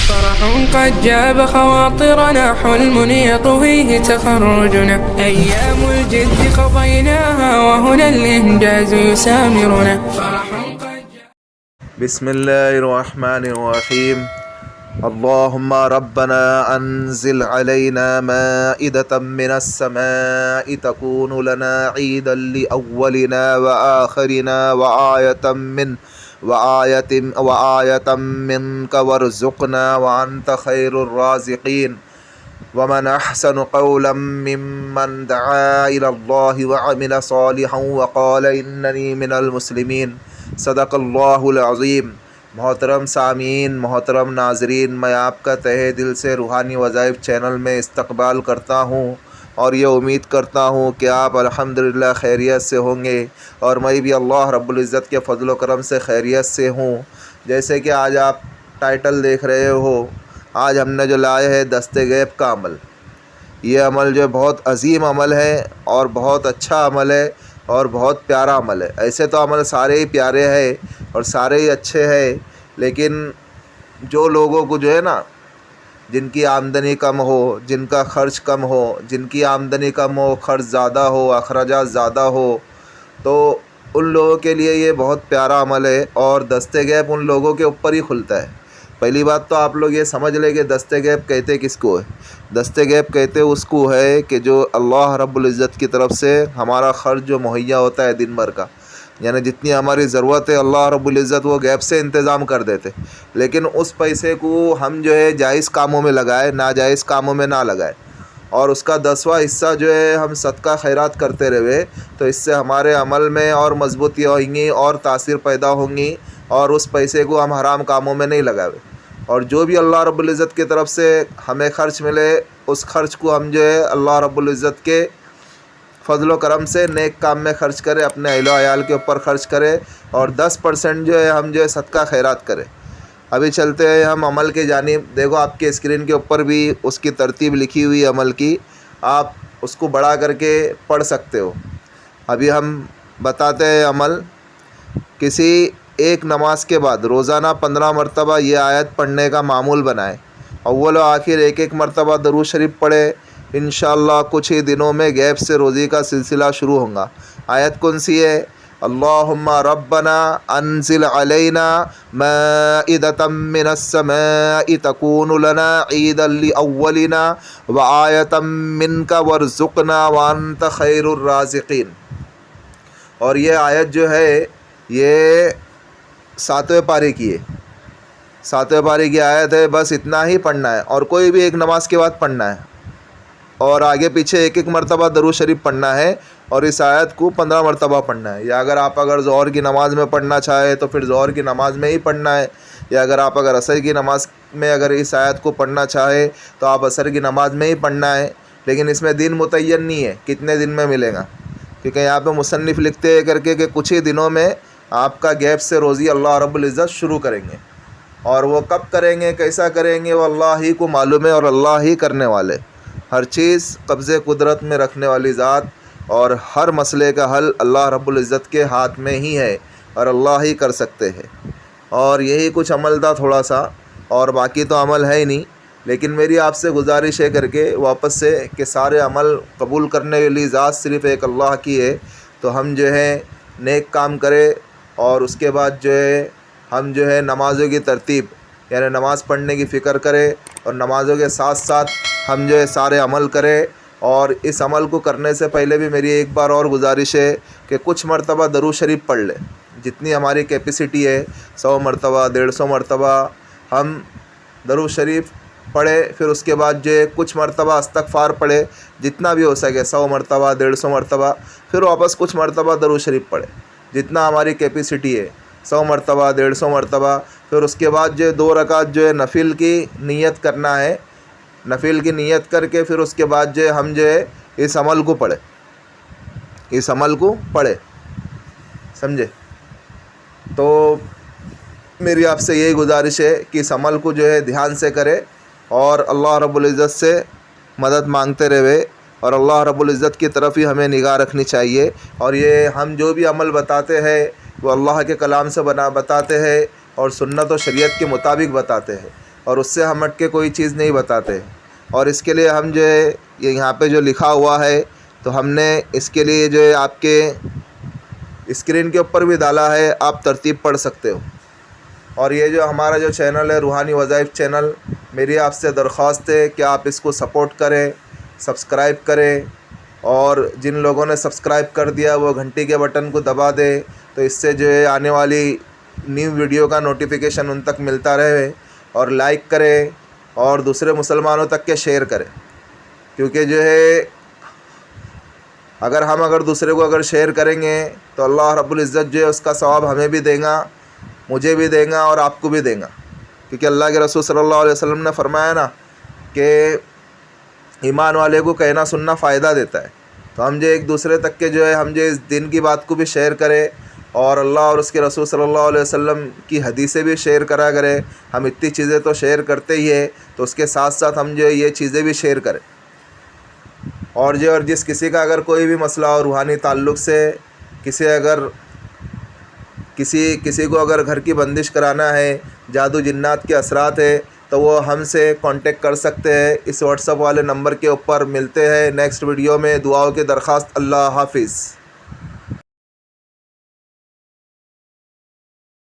فرح قد جاب خواطرنا، حلم يطويه تخرجنا، أيام الجد قضيناها وهنا الإنجاز يسامرنا. فرح قد بسم الله الرحمن الرحيم. اللهم ربنا أنزل علينا مائدة من السماء تكون لنا عيدا لأولنا وآخرنا وآية منك وارزقنا وأنت خير الرازقين. ومن أحسن قولا ممن دعا إلى الله وعمل صالحا وقال إنني من المسلمين. صدق اللہ العظیم. محترم سامعین، محترم ناظرین، میں آپ کا تہہ دل سے روحانی وظائف چینل میں استقبال کرتا ہوں اور یہ امید کرتا ہوں کہ آپ الحمدللہ خیریت سے ہوں گے اور میں بھی اللہ رب العزت کے فضل و کرم سے خیریت سے ہوں. جیسے کہ آج آپ ٹائٹل دیکھ رہے ہو، آج ہم نے جو لائے ہے دست غیب کا عمل. یہ عمل جو بہت عظیم عمل ہے اور بہت اچھا عمل ہے اور بہت پیارا عمل ہے. ایسے تو عمل سارے ہی پیارے ہیں اور سارے ہی اچھے ہیں، لیکن جو لوگوں کو جو ہے نا، جن کی آمدنی کم ہو، جن کا خرچ کم ہو، جن کی آمدنی کم ہو، خرچ زیادہ ہو، اخراجات زیادہ ہو، تو ان لوگوں کے لیے یہ بہت پیارا عمل ہے اور دست غیب ان لوگوں کے اوپر ہی کھلتا ہے. پہلی بات تو آپ لوگ یہ سمجھ لیں کہ دست غیب کہتے کس کو ہے. دست غیب کہتے اس کو ہے کہ جو اللہ رب العزت کی طرف سے ہمارا خرچ جو مہیا ہوتا ہے دن بھر کا، یعنی جتنی ہماری ضرورت ہے اللہ رب العزت وہ غیب سے انتظام کر دیتے، لیکن اس پیسے کو ہم جو ہے جائز کاموں میں لگائے، ناجائز کاموں میں نہ لگائے، اور اس کا 10واں حصہ جو ہے ہم صدقہ خیرات کرتے رہے، تو اس سے ہمارے عمل میں اور مضبوطی ہوئیں گی اور تاثیر پیدا ہوں گی، اور اس پیسے کو ہم حرام کاموں میں نہیں لگائے. اور جو بھی اللہ رب العزت کی طرف سے ہمیں خرچ ملے، اس خرچ کو ہم جو ہے اللہ رب العزت کے فضل و کرم سے نیک کام میں خرچ کرے، اپنے اہل و عیال کے اوپر خرچ کرے، اور 10% جو ہے ہم جو ہے صدقہ خیرات کرے. ابھی چلتے ہیں ہم عمل کی جانب. دیکھو آپ کے اسکرین کے اوپر بھی اس کی ترتیب لکھی ہوئی عمل کی، آپ اس کو بڑا کر کے پڑھ سکتے ہو. ابھی ہم بتاتے ہیں عمل. کسی ایک نماز کے بعد روزانہ 15 مرتبہ یہ آیت پڑھنے کا معمول بنائے. اول و آخر ایک مرتبہ درود شریف پڑھے. انشاءاللہ کچھ ہی دنوں میں غیب سے روزی کا سلسلہ شروع ہوگا. آیت کون سی ہے؟ اللہم ربنا انزل علینا مائدۃ من السماء تکون لنا عیدا لاولنا وآیۃ منک وارزقنا وانت خیر الرازقین. اور یہ آیت جو ہے یہ 7ویں پارے کی ہے. 7ویں پارے کی آیت ہے. بس اتنا ہی پڑھنا ہے اور کوئی بھی ایک نماز کے بعد پڑھنا ہے، اور آگے پیچھے ایک مرتبہ درود شریف پڑھنا ہے، اور اس آیت کو 15 مرتبہ پڑھنا ہے. یا اگر آپ ظہر کی نماز میں پڑھنا چاہے تو پھر ظہر کی نماز میں ہی پڑھنا ہے، یا اگر آپ عصر کی نماز میں اس آیت کو پڑھنا چاہے تو آپ عصر کی نماز میں ہی پڑھنا ہے. لیکن اس میں دن متعین نہیں ہے کتنے دن میں ملے گا، کیونکہ یہاں پہ مصنف لکھتے ہیں کر کے کہ کچھ ہی دنوں میں آپ کا غیب سے روزی اللہ رب العزت شروع کریں گے. اور وہ کب کریں گے، کیسا کریں گے، وہ اللہ ہی کو معلوم ہے، اور اللہ ہی کرنے والے. ہر چیز قبضے قدرت میں رکھنے والی ذات، اور ہر مسئلے کا حل اللہ رب العزت کے ہاتھ میں ہی ہے اور اللہ ہی کر سکتے ہیں. اور یہی کچھ عمل تھا تھوڑا سا، اور باقی تو عمل ہے ہی نہیں. لیکن میری آپ سے گزارش ہے کر کے واپس سے کہ سارے عمل قبول کرنے والی ذات صرف ایک اللہ کی ہے. تو ہم جو ہے نیک کام کرے، اور اس کے بعد جو ہے ہم جو ہے نمازوں کی ترتیب، یعنی نماز پڑھنے کی فکر کرے، اور نمازوں کے ساتھ ساتھ ہم جو ہے سارے عمل کرے. اور اس عمل کو کرنے سے پہلے بھی میری ایک بار اور گزارش ہے کہ کچھ مرتبہ درود شریف پڑھ لے. جتنی ہماری کیپیسٹی ہے، 100 مرتبہ 150 مرتبہ ہم درود شریف پڑھے. پھر اس کے بعد جو ہے کچھ مرتبہ استغفار پڑھے، جتنا بھی ہو سکے 100 مرتبہ 150 مرتبہ. پھر واپس کچھ مرتبہ درود شریف پڑھے، جتنا ہماری کیپیسٹی ہے، 100 مرتبہ 150 مرتبہ. پھر اس کے بعد جو 2 رکعت جو ہے نفل کی نیت کرنا ہے. نفل کی نیت کر کے پھر اس کے بعد جو ہے ہم جو ہے اس عمل کو پڑھے. سمجھے؟ تو میری آپ سے یہی گزارش ہے کہ اس عمل کو جو ہے دھیان سے کرے، اور اللہ رب العزت سے مدد مانگتے رہے، اور اللہ رب العزت کی طرف ہی ہمیں نگاہ رکھنی چاہیے. اور یہ ہم جو بھی عمل بتاتے ہیں وہ اللہ کے کلام سے بتاتے ہیں اور سنت و شریعت کے مطابق بتاتے ہیں. اور اس سے ہم ہٹ کے کوئی چیز نہیں بتاتے. اور اس کے لیے ہم جو ہے یہ یہاں پہ جو لکھا ہوا ہے تو ہم نے اس کے لیے جو ہے آپ کے اسکرین کے اوپر بھی ڈالا ہے, آپ ترتیب پڑھ سکتے ہو. اور یہ جو ہمارا جو چینل ہے روحانی وظائف چینل, میری آپ سے درخواست ہے کہ آپ اس کو سپورٹ کریں, سبسکرائب کریں, اور جن لوگوں نے سبسکرائب کر دیا وہ گھنٹی کے بٹن کو دبا دے تو اس سے جو ہے آنے والی نیو ویڈیو کا نوٹیفیکیشن ان تک ملتا رہے. اور لائک کریں اور دوسرے مسلمانوں تک کے شیئر کریں, کیونکہ جو ہے اگر دوسرے کو اگر شیئر کریں گے تو اللہ رب العزت جو ہے اس کا ثواب ہمیں بھی دے گا, مجھے بھی دے گا اور آپ کو بھی دے گا. کیونکہ اللہ کے رسول صلی اللہ علیہ وسلم نے فرمایا نا کہ ایمان والے کو کہنا سننا فائدہ دیتا ہے. تو ہم جو ایک دوسرے تک کے جو ہے ہم جو اس دین کی بات کو بھی شیئر کریں اور اللہ اور اس کے رسول صلی اللہ علیہ وسلم کی حدیثیں بھی شیئر کرا کریں. ہم اتنی چیزیں تو شیئر کرتے ہی ہے, تو اس کے ساتھ ساتھ ہم جو ہے یہ چیزیں بھی شیئر کریں. اور جس کسی کا اگر کوئی بھی مسئلہ ہو روحانی تعلق سے, کسی کو اگر گھر کی بندش کرانا ہے, جادو جنات کے اثرات ہے, تو وہ ہم سے کانٹیکٹ کر سکتے ہیں. اس واٹس ایپ والے نمبر کے اوپر ملتے ہیں نیکسٹ ویڈیو میں. دعاؤں کی درخواست. اللہ حافظ.